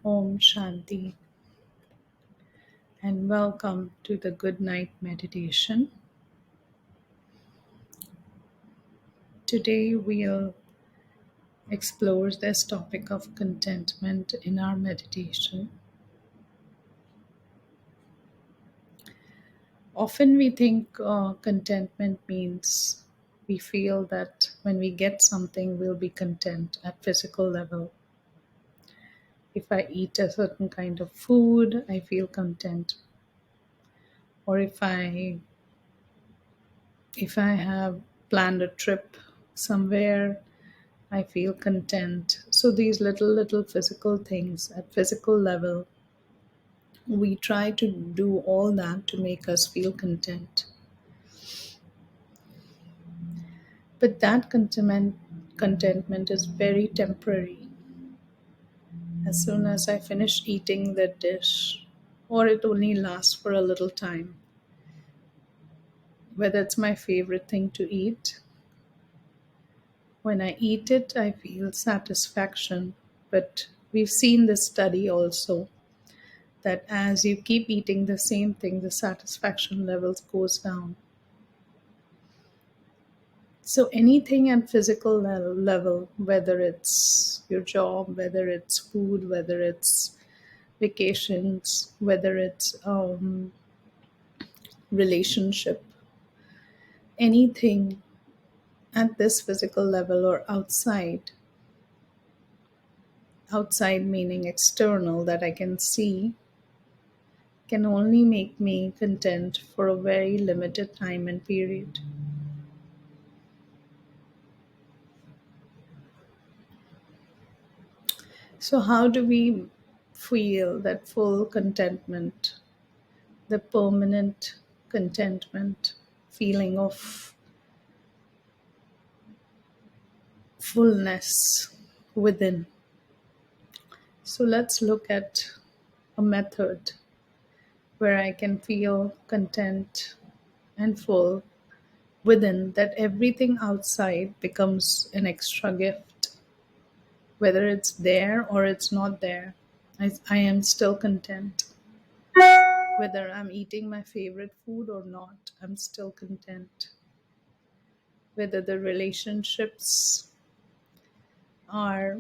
Om Shanti, and welcome to the Good Night Meditation. Today we'll explore this topic of contentment in our meditation. Often we think contentment means we feel that when we get something, we'll be content at physical level. If I eat a certain kind of food, I feel content. Or if I have planned a trip somewhere, I feel content. So these little physical things at physical level, we try to do all that to make us feel content. But that contentment is very temporary. As soon as I finish eating the dish, or it only lasts for a little time, whether it's my favorite thing to eat, when I eat it, I feel satisfaction. But we've seen this study also that as you keep eating the same thing, the satisfaction levels goes down. So anything at physical level, whether it's your job, whether it's food, whether it's vacations, whether it's relationship, anything at this physical level or outside meaning external that I can see, can only make me content for a very limited time and period. So, how do we feel that full contentment, the permanent contentment, feeling of fullness within? So, let's look at a method where I can feel content and full within, that everything outside becomes an extra gift. Whether it's there or it's not there, I am still content. Whether I'm eating my favorite food or not, I'm still content. Whether the relationships are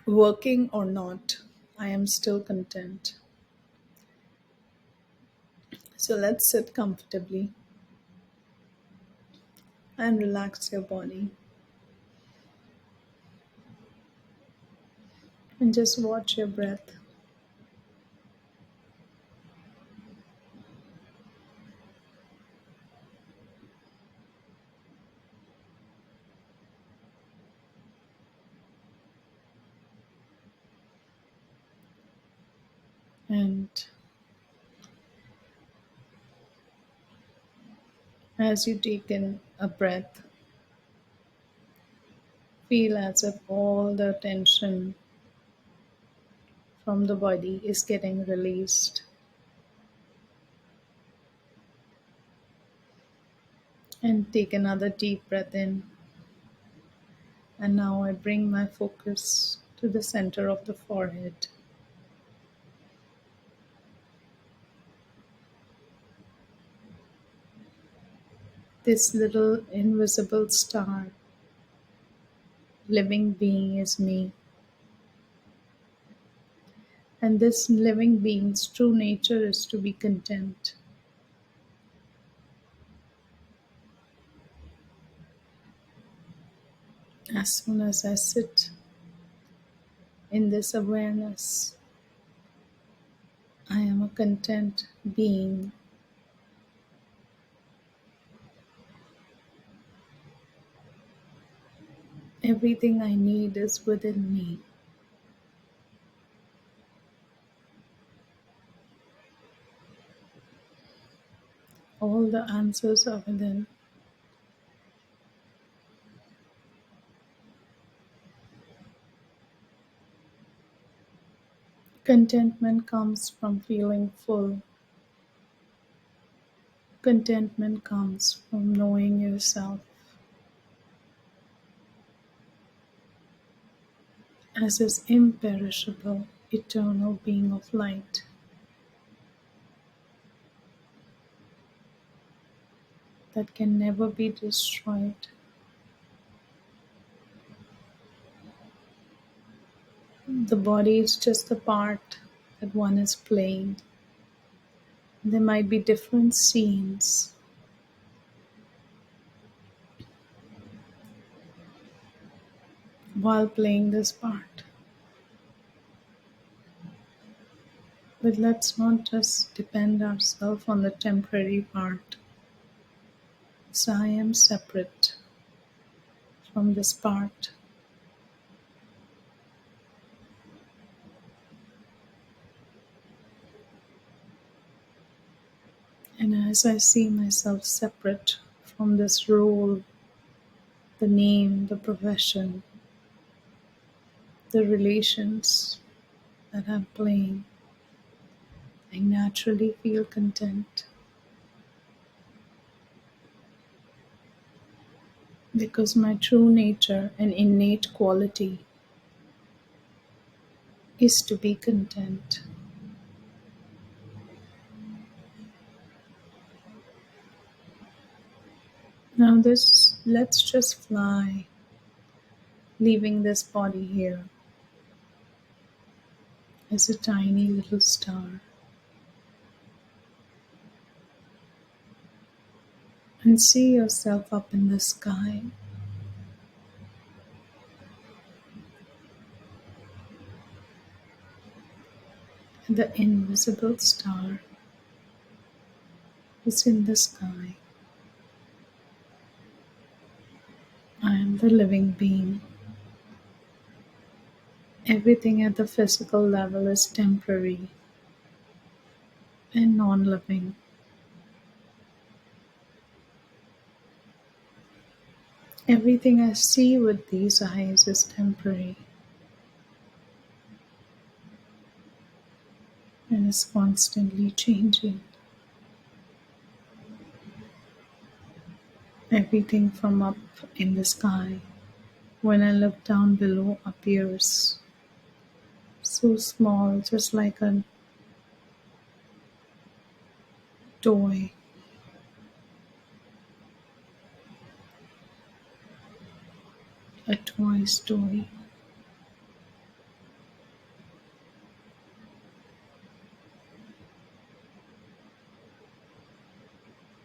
working or not, I am still content. So let's sit comfortably and relax your body and just watch your breath. And as you take in a breath, feel as if all the tension from the body is getting released. And take another deep breath in. And now I bring my focus to the center of the forehead. This little invisible star, living being is me. And this living being's true nature is to be content. As soon as I sit in this awareness, I am a content being. Everything I need is within me. All the answers are within. Contentment comes from feeling full. Contentment comes from knowing yourself. as this imperishable, eternal being of light that can never be destroyed. The body is just the part that one is playing. There might be different scenes while playing this part. But let's not just depend ourselves on the temporary part. So I am separate from this part. And as I see myself separate from this role, the name, the profession, the relations that I'm playing, I naturally feel content because my true nature and innate quality is to be content. Now this let's just fly, leaving this body here as a tiny little star, and see yourself up in the sky. The invisible star is in the sky. I am the living being. Everything at the physical level is temporary and non-living. Everything I see with these eyes is temporary and is constantly changing. Everything from up in the sky, when I look down below, appears so small, just like toy, a toy story.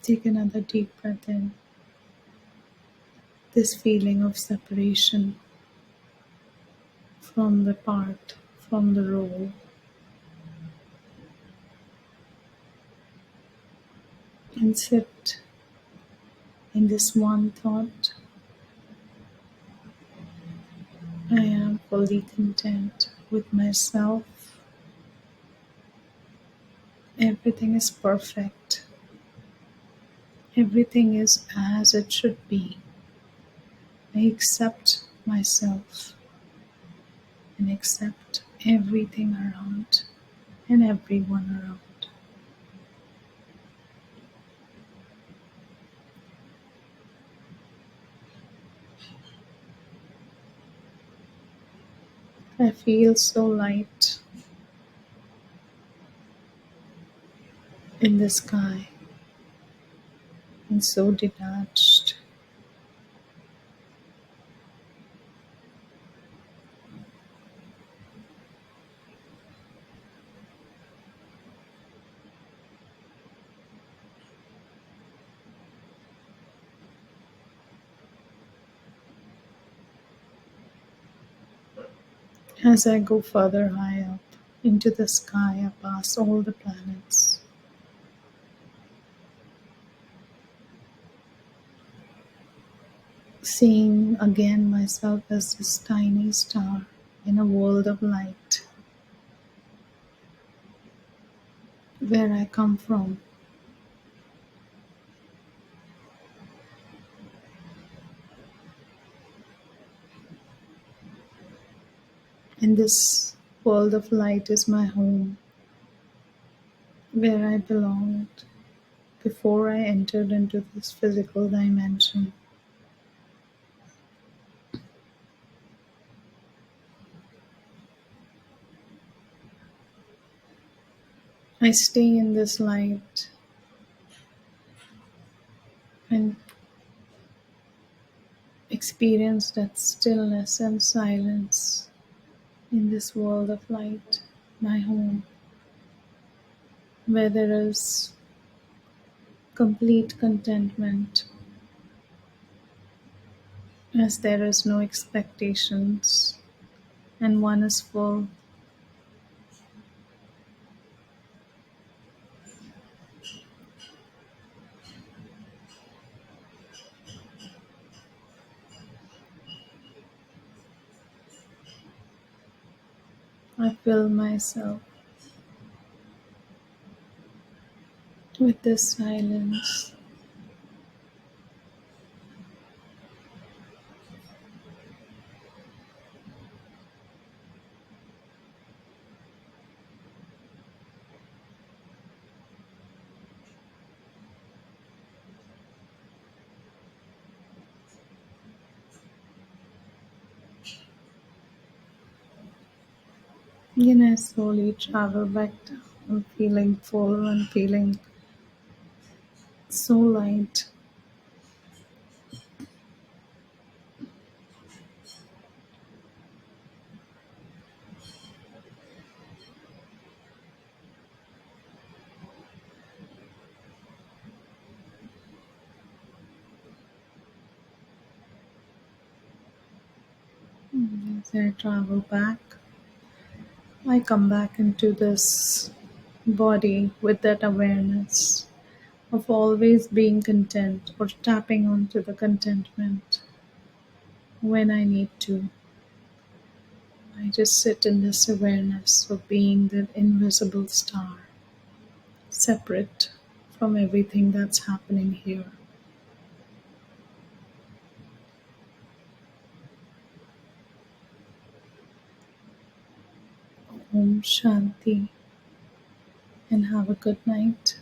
Take another deep breath in. This feeling of separation from the part, from the role, and sit in this one thought. I am fully content with myself. Everything is perfect. Everything is as it should be. I accept myself and accept everything around and everyone around. I feel so light in the sky and so detached. As I go further high up into the sky, I pass all the planets, seeing again myself as this tiny star in a world of light. Where I come from, and this world of light is my home, where I belonged before I entered into this physical dimension. I stay in this light and experience that stillness and silence in this world of light, my home, where there is complete contentment, as there is no expectations and one is full. I fill myself with this silence. Then I slowly travel back down. I'm feeling full and feeling so light. As I travel back, I come back into this body with that awareness of always being content or tapping onto the contentment when I need to. I just sit in this awareness of being that invisible star, separate from everything that's happening here. Om Shanti, and have a good night.